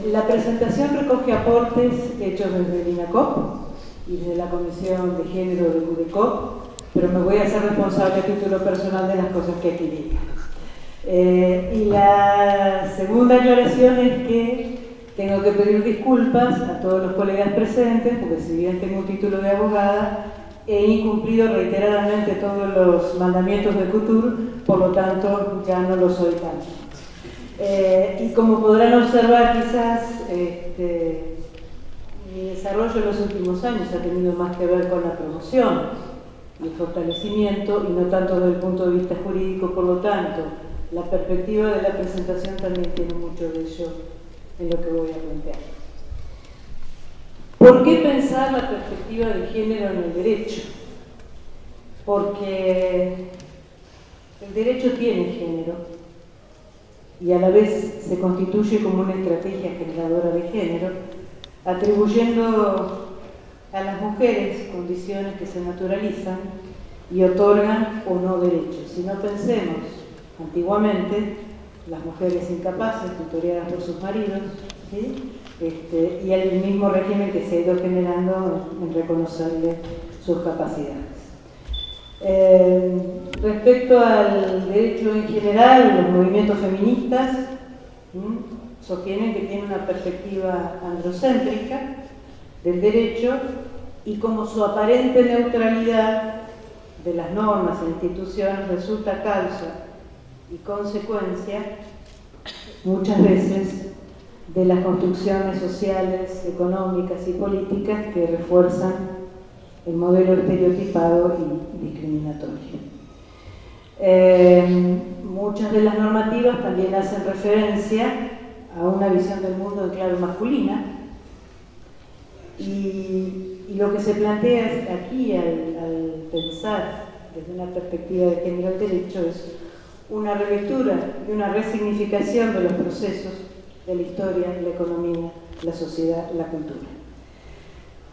La presentación recoge aportes hechos desde el INACOP y desde la Comisión de Género de UDECOP, pero me voy a hacer responsable a título personal de las cosas que aquí diga. Y la segunda aclaración es que tengo que pedir disculpas a todos los colegas presentes, porque si bien tengo un título de abogada, he incumplido reiteradamente todos los mandamientos de COUTUR, por lo tanto ya no lo soy tanto. Y como podrán observar, quizás mi desarrollo en los últimos años ha tenido más que ver con la promoción y el fortalecimiento, y no tanto desde el punto de vista jurídico. Por lo tanto, la perspectiva de la presentación también tiene mucho de ello en lo que voy a plantear. ¿Por qué pensar la perspectiva de género en el derecho? Porque el derecho tiene género y a la vez se constituye como una estrategia generadora de género, atribuyendo a las mujeres condiciones que se naturalizan y otorgan o no derechos. Si no pensemos, antiguamente, las mujeres incapaces, tutoreadas por sus maridos, ¿sí? Y el mismo régimen que se ha ido generando en reconocerle sus capacidades. Respecto al derecho en general, los movimientos feministas sostienen que tiene una perspectiva androcéntrica del derecho, y como su aparente neutralidad de las normas e instituciones resulta causa y consecuencia muchas veces de las construcciones sociales, económicas y políticas que refuerzan el modelo estereotipado y discriminatorio. Muchas de las normativas también hacen referencia a una visión del mundo en clave masculina, y lo que se plantea aquí al pensar desde una perspectiva de género del derecho es una relectura y una resignificación de los procesos de la historia, la economía, la sociedad, la cultura.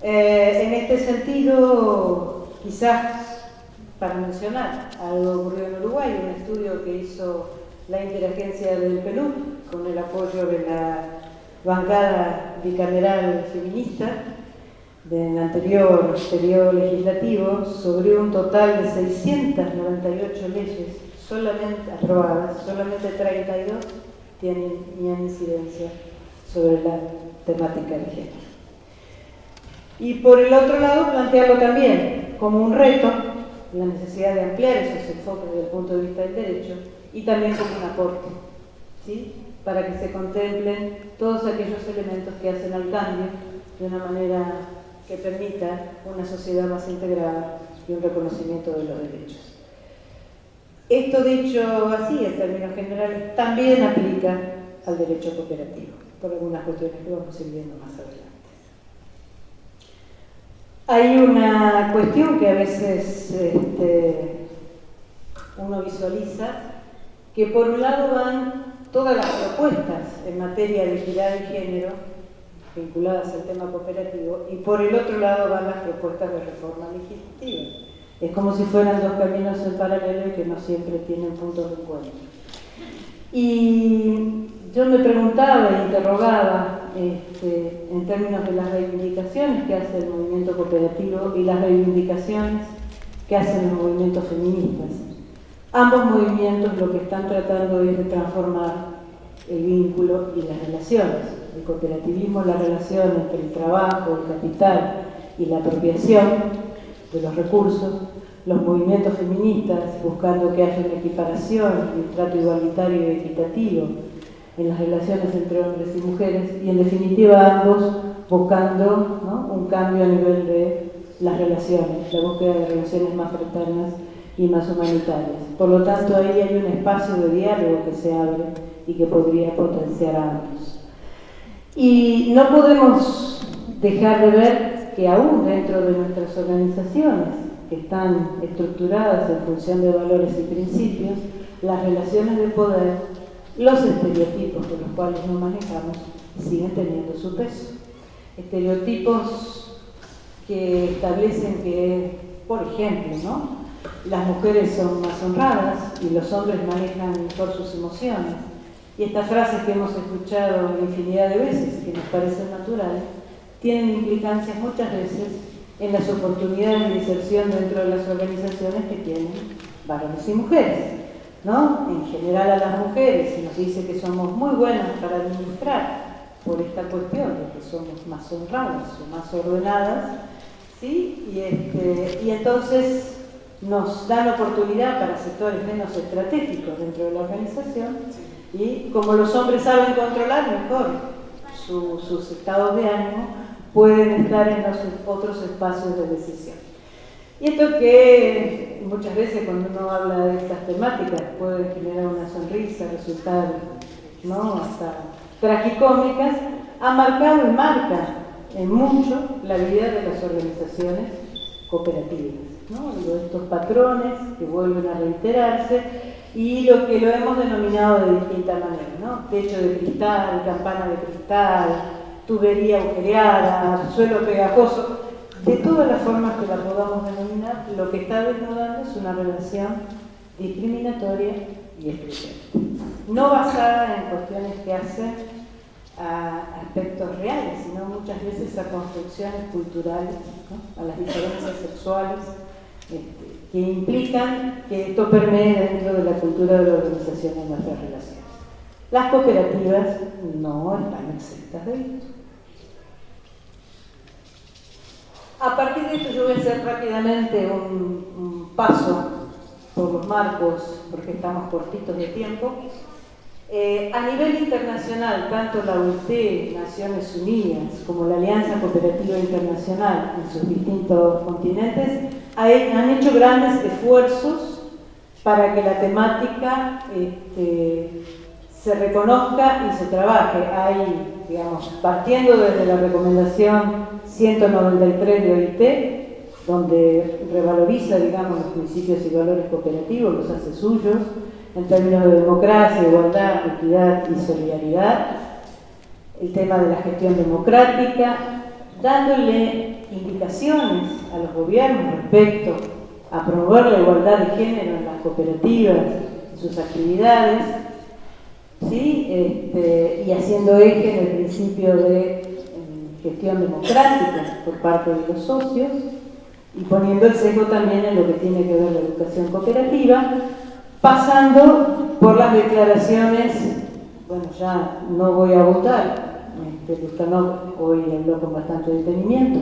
En este sentido, quizás para mencionar algo ocurrió en Uruguay, un estudio que hizo la Interagencia del Perú con el apoyo de la bancada bicameral feminista del anterior periodo legislativo, sobre un total de 698 leyes solamente aprobadas, solamente 32 tenían incidencia sobre la temática de género. Y por el otro lado, plantearlo también como un reto, la necesidad de ampliar esos enfoques desde el punto de vista del derecho, y también como un aporte, ¿sí? Para que se contemplen todos aquellos elementos que hacen al cambio de una manera que permita una sociedad más integrada y un reconocimiento de los derechos. Esto, dicho así, en términos generales, también aplica al derecho cooperativo, por algunas cuestiones que vamos a ir viendo más adelante. Hay una cuestión que a veces uno visualiza, que por un lado van todas las propuestas en materia de equidad de género vinculadas al tema cooperativo, y por el otro lado van las propuestas de reforma legislativa. Es como si fueran dos caminos en paralelo y que no siempre tienen puntos de encuentro. Y yo me preguntaba e interrogaba en términos de las reivindicaciones que hace el movimiento cooperativo y las reivindicaciones que hacen los movimientos feministas. Ambos movimientos lo que están tratando es de transformar el vínculo y las relaciones. El cooperativismo, la relación entre el trabajo, el capital y la apropiación de los recursos. Los movimientos feministas buscando que haya una equiparación y un trato igualitario y equitativo en las relaciones entre hombres y mujeres, y en definitiva ambos buscando, ¿no?, un cambio a nivel de las relaciones, la búsqueda de relaciones más fraternas y más humanitarias. Por lo tanto, ahí hay un espacio de diálogo que se abre y que podría potenciar a ambos. Y no podemos dejar de ver que aún dentro de nuestras organizaciones, que están estructuradas en función de valores y principios, las relaciones de poder, los estereotipos con los cuales nos manejamos, siguen teniendo su peso. Estereotipos que establecen que, por ejemplo, ¿no?, las mujeres son más honradas y los hombres manejan mejor sus emociones. Y estas frases que hemos escuchado infinidad de veces, que nos parecen naturales, tienen implicancias muchas veces en las oportunidades de inserción dentro de las organizaciones que tienen varones y mujeres, ¿no? En general a las mujeres se nos dice que somos muy buenas para administrar por esta cuestión de que somos más honradas o más ordenadas, ¿sí? Y entonces nos dan oportunidad para sectores menos estratégicos dentro de la organización, y como los hombres saben controlar mejor sus estados de ánimo, pueden estar en los otros espacios de decisión. Y esto que muchas veces cuando uno habla de estas temáticas puede generar una sonrisa, resultar, ¿no?, hasta tragicómicas, ha marcado y marca en mucho la vida de las organizaciones cooperativas, ¿no? Estos patrones que vuelven a reiterarse y lo que lo hemos denominado de distinta manera, ¿no? Techo de cristal, campana de cristal, tubería agujereada, suelo pegajoso, de todas las formas que la podamos denominar, lo que está desnudando es una relación discriminatoria y excluyente, no basada en cuestiones que hacen a aspectos reales, sino muchas veces a construcciones culturales, ¿no?, a las diferencias sexuales, que implican que esto permee dentro de la cultura de la organización en nuestras relaciones. Las cooperativas no están exentas de esto. A partir de esto yo voy a hacer rápidamente un paso por los marcos, porque estamos cortitos de tiempo. A nivel internacional, tanto la OIT, Naciones Unidas, como la Alianza Cooperativa Internacional en sus distintos continentes, han hecho grandes esfuerzos para que la temática se reconozca y se trabaje. Hay, digamos, partiendo desde la recomendación 193 de OIT, donde revaloriza, digamos, los principios y valores cooperativos, los hace suyos, en términos de democracia, igualdad, equidad y solidaridad, el tema de la gestión democrática, dándole indicaciones a los gobiernos respecto a promover la igualdad de género en las cooperativas, en sus actividades, ¿sí? Y haciendo eje en el principio de gestión democrática por parte de los socios, y poniendo el sesgo también en lo que tiene que ver la educación cooperativa, pasando por las declaraciones. Bueno, ya no voy a votar, Lustanov hoy habló con bastante detenimiento,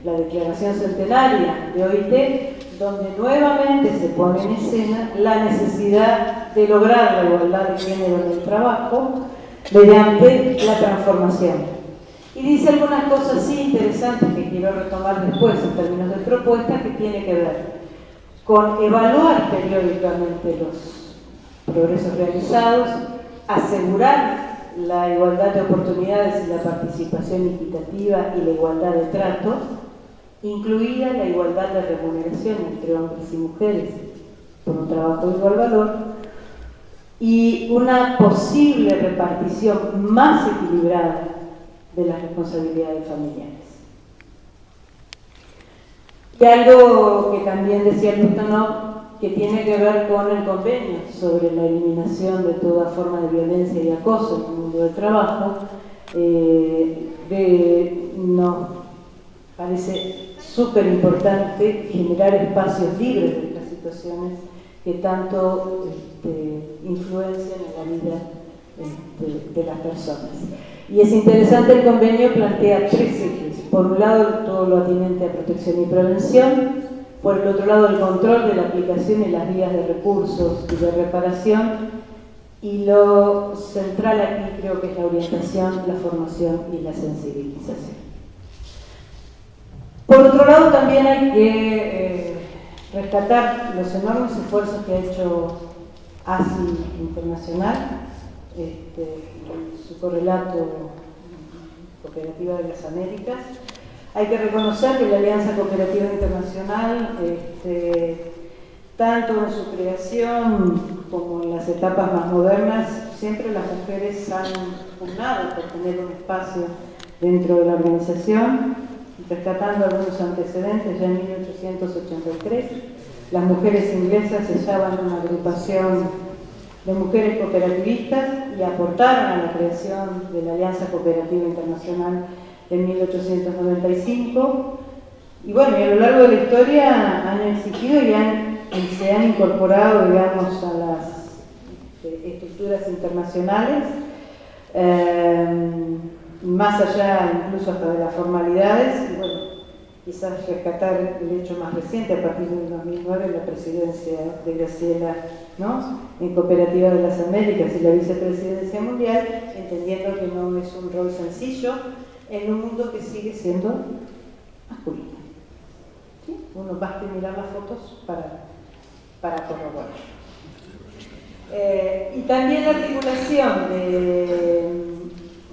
la declaración centenaria de OIT, donde nuevamente se pone en escena la necesidad de lograr la igualdad de género en el trabajo mediante la transformación. Y dice algunas cosas sí interesantes que quiero retomar después en términos de propuestas, que tiene que ver con evaluar periódicamente los progresos realizados, asegurar la igualdad de oportunidades y la participación equitativa y la igualdad de trato, incluida la igualdad de remuneración entre hombres y mujeres por un trabajo de igual valor, y una posible repartición más equilibrada de las responsabilidades familiares. Y algo que también decía Lustanov, que tiene que ver con el convenio sobre la eliminación de toda forma de violencia y acoso en el mundo del trabajo, nos parece súper importante generar espacios libres de estas situaciones que tanto influencian en la vida de las personas. Y es interesante, el convenio plantea tres ejes. Por un lado, todo lo atinente a protección y prevención. Por el otro lado, el control de la aplicación y las vías de recursos y de reparación. Y lo central aquí creo que es la orientación, la formación y la sensibilización. Por otro lado, también hay que rescatar los enormes esfuerzos que ha hecho ASI Internacional, su correlato Cooperativa de las Américas. Hay que reconocer que la Alianza Cooperativa Internacional, tanto en su creación como en las etapas más modernas, siempre las mujeres han pugnado por tener un espacio dentro de la organización. Rescatando algunos antecedentes, ya en 1883, las mujeres inglesas se hallaban en una agrupación de mujeres cooperativistas, y aportaron a la creación de la Alianza Cooperativa Internacional en 1895. Y bueno, y a lo largo de la historia han existido y se han incorporado, digamos, a las estructuras internacionales, más allá incluso hasta de las formalidades. Y bueno, quizás rescatar el hecho más reciente, a partir del 2009, la presidencia de Graciela, ¿no?, en Cooperativa de las Américas, y la vicepresidencia mundial, entendiendo que no es un rol sencillo en un mundo que sigue siendo masculino. ¿Sí? Uno basta mirar las fotos para corroborar. Y también la articulación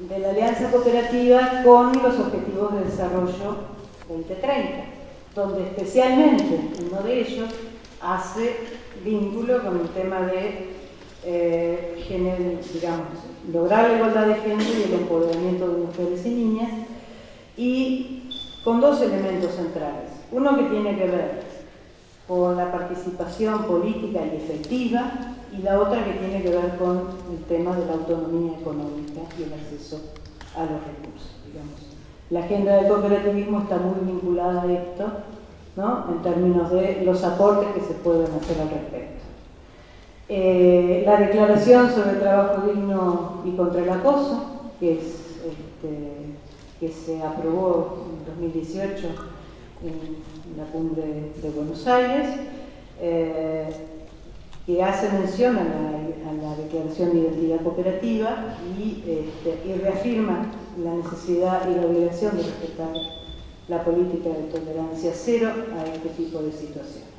de la Alianza Cooperativa con los Objetivos de Desarrollo 2030, donde especialmente uno de ellos hace vínculo con el tema de digamos, lograr la igualdad de género y el empoderamiento de mujeres y niñas, y con dos elementos centrales. Uno que tiene que ver con la participación política y efectiva, y la otra que tiene que ver con el tema de la autonomía económica y el acceso a los recursos, digamos. La agenda del cooperativismo está muy vinculada a esto, ¿no?, en términos de los aportes que se pueden hacer al respecto. La declaración sobre el trabajo digno y contra el acoso, que se aprobó en 2018 en la cumbre de Buenos Aires, que hace mención a la Declaración de Identidad Cooperativa y reafirma la necesidad y la obligación de respetar la política de tolerancia cero a este tipo de situaciones.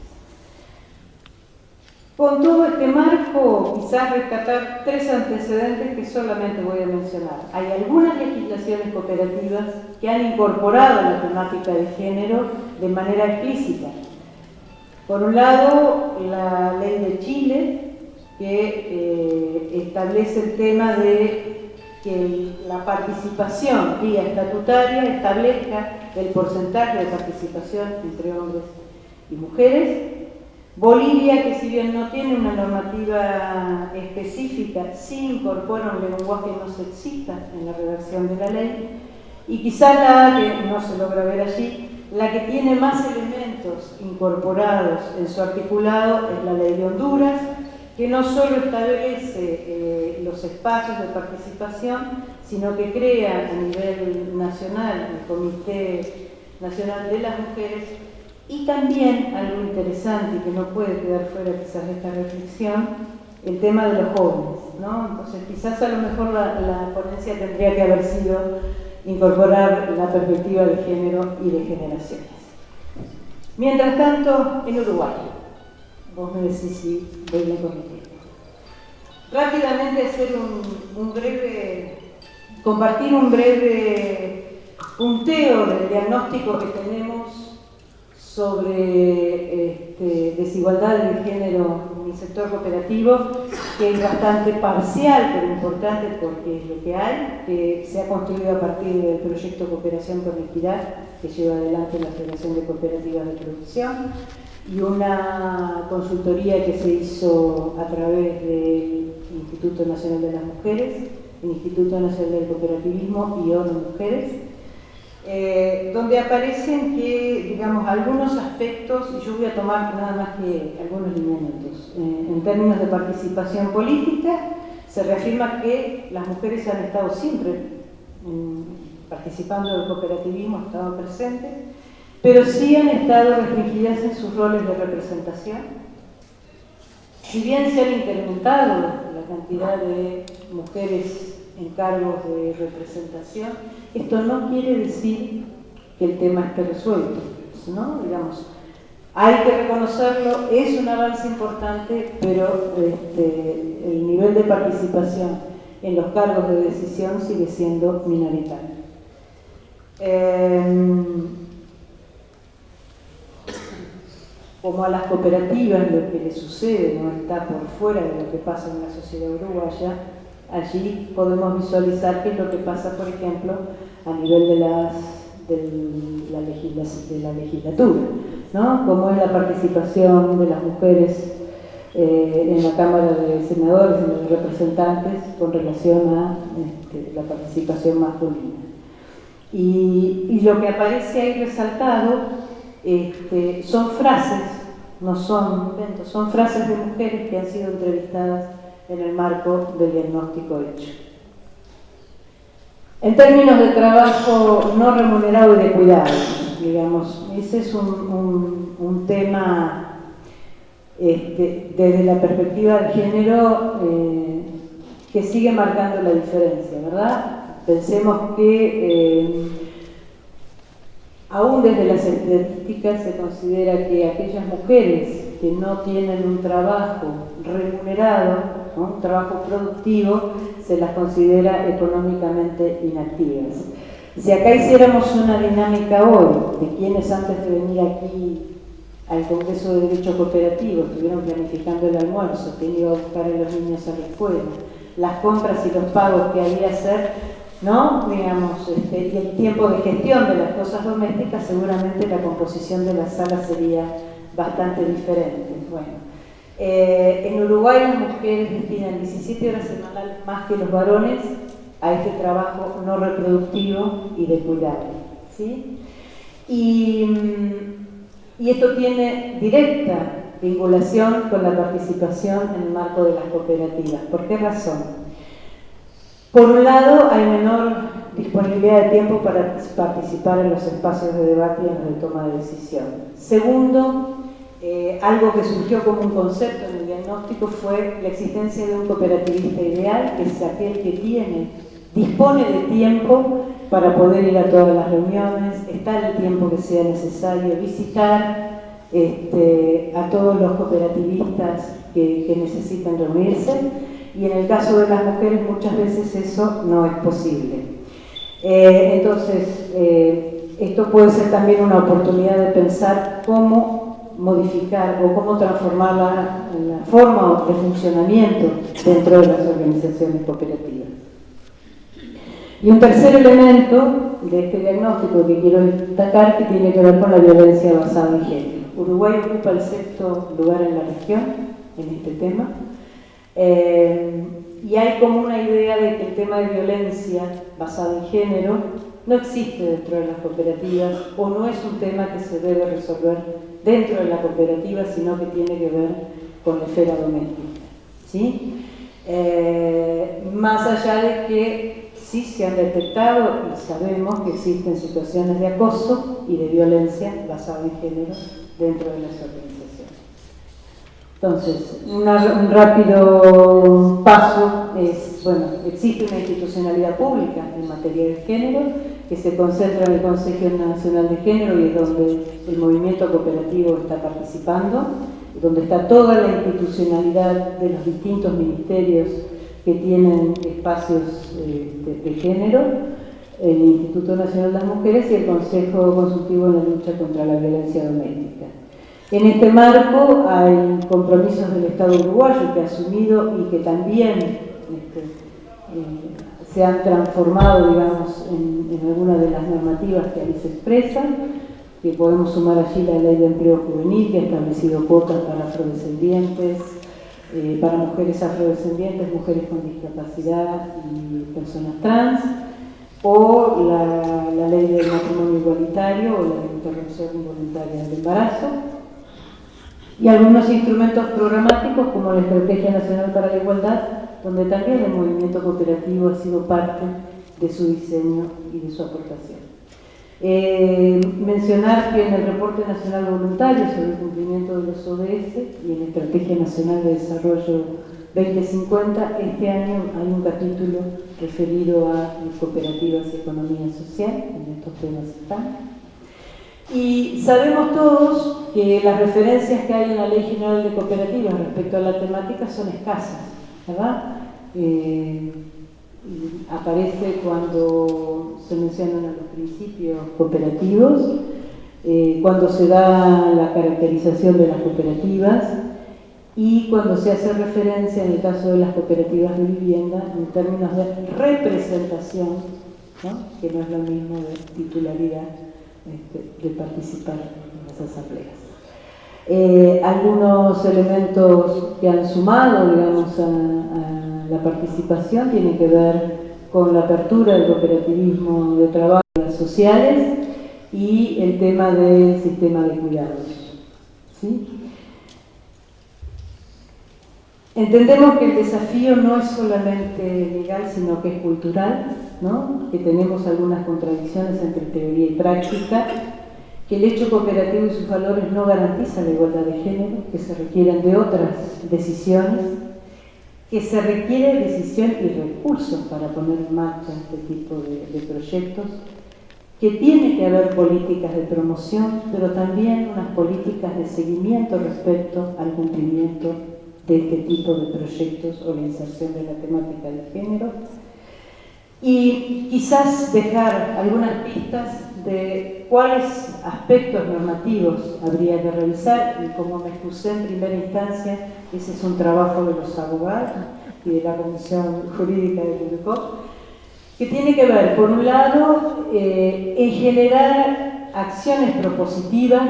Con todo este marco, quizás rescatar tres antecedentes que solamente voy a mencionar. Hay algunas legislaciones cooperativas que han incorporado la temática de género de manera explícita. Por un lado, la ley de Chile, que establece el tema de que la participación vía estatutaria establezca el porcentaje de participación entre hombres y mujeres. Bolivia, que si bien no tiene una normativa específica, sí incorpora un lenguaje no sexista en la redacción de la ley, y quizá la que no se logra ver allí, la que tiene más elementos incorporados en su articulado es la ley de Honduras, que no solo establece los espacios de participación, sino que crea a nivel nacional el Comité Nacional de las Mujeres. Y también, algo interesante y que no puede quedar fuera quizás de esta reflexión, el tema de los jóvenes, ¿no? Entonces quizás a lo mejor la ponencia tendría que haber sido incorporar la perspectiva de género y de generaciones. Mientras tanto, en Uruguay, vos me decís si voy bien con el tiempo. Rápidamente compartir un breve punteo del diagnóstico que tenemos sobre desigualdades de género en el sector cooperativo, que es bastante parcial, pero importante porque es lo que hay, que se ha construido a partir del proyecto Cooperación con Equidad, que lleva adelante la Federación de Cooperativas de Producción, y una consultoría que se hizo a través del Instituto Nacional de las Mujeres, el Instituto Nacional del Cooperativismo y ONU Mujeres, donde aparecen digamos, algunos aspectos, y yo voy a tomar nada más que algunos lineamientos. En términos de participación política, se reafirma que las mujeres han estado siempre participando del cooperativismo, han estado presentes, pero sí han estado restringidas en sus roles de representación. Si bien se han incrementado la cantidad de mujeres en cargos de representación, esto no quiere decir que el tema esté resuelto, ¿no? Digamos, hay que reconocerlo, es un avance importante, pero el nivel de participación en los cargos de decisión sigue siendo minoritario. Como a las cooperativas lo que les sucede no está por fuera de lo que pasa en la sociedad uruguaya, allí podemos visualizar qué es lo que pasa, por ejemplo, a nivel de la legislatura, ¿no? Cómo es la participación de las mujeres en la Cámara de Senadores, en los representantes, con relación a la participación masculina. Y lo que aparece ahí resaltado son frases, no son inventos, son frases de mujeres que han sido entrevistadas en el marco del diagnóstico hecho. En términos de trabajo no remunerado y de cuidado, digamos, ese es un tema desde la perspectiva de género que sigue marcando la diferencia, ¿verdad? Pensemos que aún desde las estadísticas se considera que aquellas mujeres que no tienen un trabajo remunerado, ¿no?, un trabajo productivo, se las considera económicamente inactivas. Si acá hiciéramos una dinámica hoy de quienes antes de venir aquí al Congreso de Derecho Cooperativo estuvieron planificando el almuerzo, quién iba a buscar a los niños a la escuela, las compras y los pagos que había que hacer, ¿no? Digamos, y el tiempo de gestión de las cosas domésticas, seguramente la composición de la sala sería bastante diferente. Bueno, en Uruguay las mujeres destinan 17 horas semanales más que los varones a este trabajo no reproductivo y de cuidado, ¿sí? Y esto tiene directa vinculación con la participación en el marco de las cooperativas. ¿Por qué razón? Por un lado, hay menor disponibilidad de tiempo para participar en los espacios de debate y en los de toma de decisión. Segundo, algo que surgió como un concepto en el diagnóstico fue la existencia de un cooperativista ideal, que es aquel que dispone de tiempo para poder ir a todas las reuniones, estar el tiempo que sea necesario, visitar a todos los cooperativistas que necesitan reunirse, y en el caso de las mujeres muchas veces eso no es posible. Entonces, esto puede ser también una oportunidad de pensar cómo modificar o cómo transformar la forma de funcionamiento dentro de las organizaciones cooperativas. Y un tercer elemento de este diagnóstico que quiero destacar, que tiene que ver con la violencia basada en género. Uruguay ocupa el 6º lugar en la región en este tema, y hay como una idea de que el tema de violencia basada en género no existe dentro de las cooperativas, o no es un tema que se debe resolver dentro de la cooperativa, sino que tiene que ver con la esfera doméstica, ¿sí? Más allá de que sí se han detectado y sabemos que existen situaciones de acoso y de violencia basada en género dentro de las organizaciones. Entonces, un rápido paso es, bueno, existe una institucionalidad pública en materia de género que se concentra en el Consejo Nacional de Género, y es donde el movimiento cooperativo está participando, donde está toda la institucionalidad de los distintos ministerios que tienen espacios de género, el Instituto Nacional de las Mujeres y el Consejo Consultivo en la Lucha contra la Violencia Doméstica. En este marco hay compromisos del Estado uruguayo que ha asumido y que también se han transformado, digamos, en algunas de las normativas que ahí se expresan, que podemos sumar allí la Ley de Empleo Juvenil, que ha establecido cuotas para afrodescendientes, para mujeres afrodescendientes, mujeres con discapacidad y personas trans, o la Ley del Matrimonio Igualitario o la de Interrupción Involuntaria del Embarazo, y algunos instrumentos programáticos como la Estrategia Nacional para la Igualdad, donde también el movimiento cooperativo ha sido parte de su diseño y de su aportación. Mencionar que en el Reporte Nacional Voluntario sobre el cumplimiento de los ODS y en la Estrategia Nacional de Desarrollo 2050, este año hay un capítulo referido a cooperativas y economía social, en estos temas están. Y sabemos todos que las referencias que hay en la Ley General de Cooperativas respecto a la temática son escasas, ¿verdad? Aparece cuando se mencionan a los principios cooperativos, cuando se da la caracterización de las cooperativas y cuando se hace referencia, en el caso de las cooperativas de vivienda, en términos de representación, ¿no?, que no es lo mismo de titularidad, de participar en las asambleas. Algunos elementos que han sumado, digamos, a la participación tienen que ver con la apertura del cooperativismo de trabajo en las sociales y el tema del sistema de cuidados, ¿sí? Entendemos que el desafío no es solamente legal, sino que es cultural, ¿no? Que tenemos algunas contradicciones entre teoría y práctica, que el hecho cooperativo y sus valores no garantizan la igualdad de género, que se requieren de otras decisiones, que se requiere decisión y recursos para poner en marcha este tipo de proyectos, que tiene que haber políticas de promoción, pero también unas políticas de seguimiento respecto al cumplimiento de este tipo de proyectos o la inserción de la temática de género, y quizás dejar algunas pistas de cuáles aspectos normativos habría que revisar, y como me excusé en primera instancia, ese es un trabajo de los abogados y de la Comisión Jurídica de UNECOP, que tiene que ver, por un lado, en generar acciones propositivas,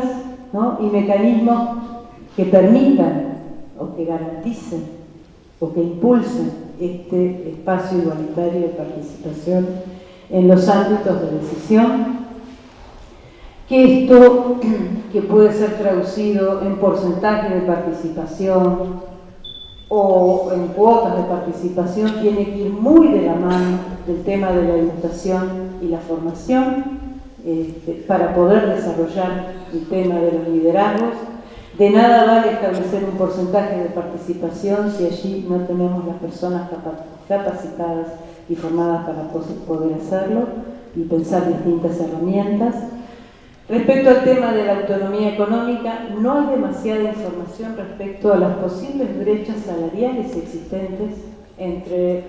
¿no? Y mecanismos que permitan o que garanticen o que impulsen este espacio igualitario de participación en los ámbitos de decisión, que esto, que puede ser traducido en porcentaje de participación o en cuotas de participación, tiene que ir muy de la mano del tema de la educación y la formación, para poder desarrollar el tema de los liderazgos. De nada vale establecer un porcentaje de participación si allí no tenemos las personas capacitadas y formadas para poder hacerlo y pensar distintas herramientas. Respecto al tema de la autonomía económica, no hay demasiada información respecto a las posibles brechas salariales existentes entre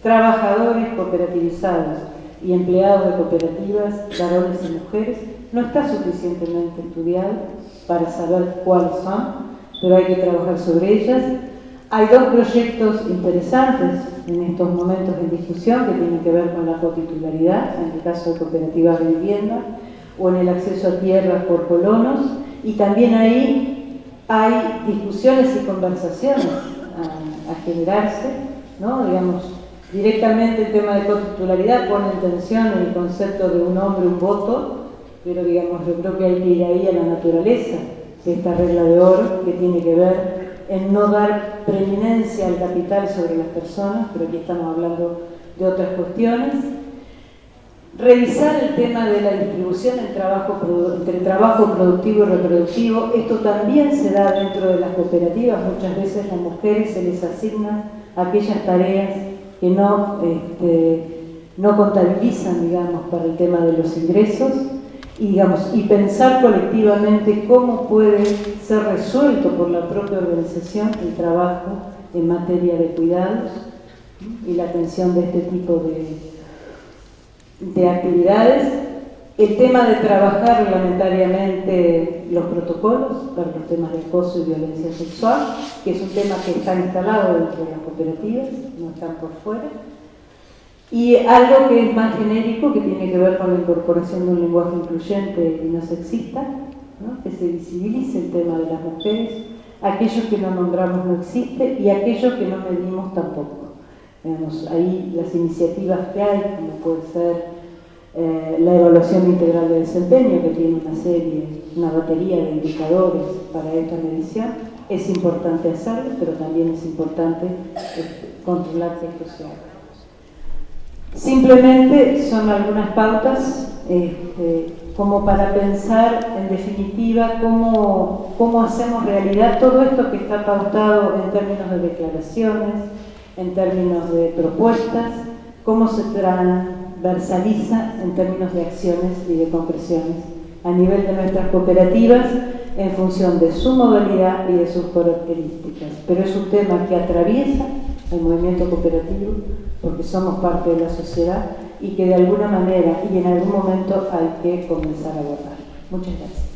trabajadores cooperativizados y empleados de cooperativas, varones y mujeres. No está suficientemente estudiado para saber cuáles son, pero hay que trabajar sobre ellas. Hay dos proyectos interesantes en estos momentos en discusión que tienen que ver con la cotitularidad, en el caso de cooperativas de vivienda, o en el acceso a tierras por colonos, y también ahí hay discusiones y conversaciones a generarse, ¿no? Digamos, directamente el tema de cotitularidad pone en tensión el concepto de un hombre, un voto, pero digamos, yo creo que hay que ir ahí a la naturaleza de esta regla de oro que tiene que ver en no dar preeminencia al capital sobre las personas, pero aquí estamos hablando de otras cuestiones. Revisar el tema de la distribución entre trabajo productivo y reproductivo. Esto también se da dentro de las cooperativas. Muchas veces a las mujeres se les asignan aquellas tareas que no contabilizan, digamos, para el tema de los ingresos. Y pensar colectivamente cómo puede ser resuelto por la propia organización el trabajo en materia de cuidados y la atención de este tipo de actividades. El tema de trabajar reglamentariamente los protocolos para los temas de acoso y violencia sexual, que es un tema que está instalado dentro de las cooperativas, no están por fuera. Y algo que es más genérico, que tiene que ver con la incorporación de un lenguaje incluyente y no sexista, ¿no? Que se visibilice el tema de las mujeres, aquellos que no nombramos no existe y aquellos que no medimos tampoco. Digamos, ahí las iniciativas que hay, como puede ser la evaluación integral de desempeño, que tiene una batería de indicadores para esta medición, es importante hacerlo, pero también es importante controlar que esto se haga. Simplemente son algunas pautas como para pensar en definitiva cómo hacemos realidad todo esto que está pautado en términos de declaraciones, en términos de propuestas, cómo se transversaliza en términos de acciones y de concreciones a nivel de nuestras cooperativas en función de su modalidad y de sus características. Pero es un tema que atraviesa el movimiento cooperativo porque somos parte de la sociedad y que de alguna manera y en algún momento hay que comenzar a abordar. Muchas gracias.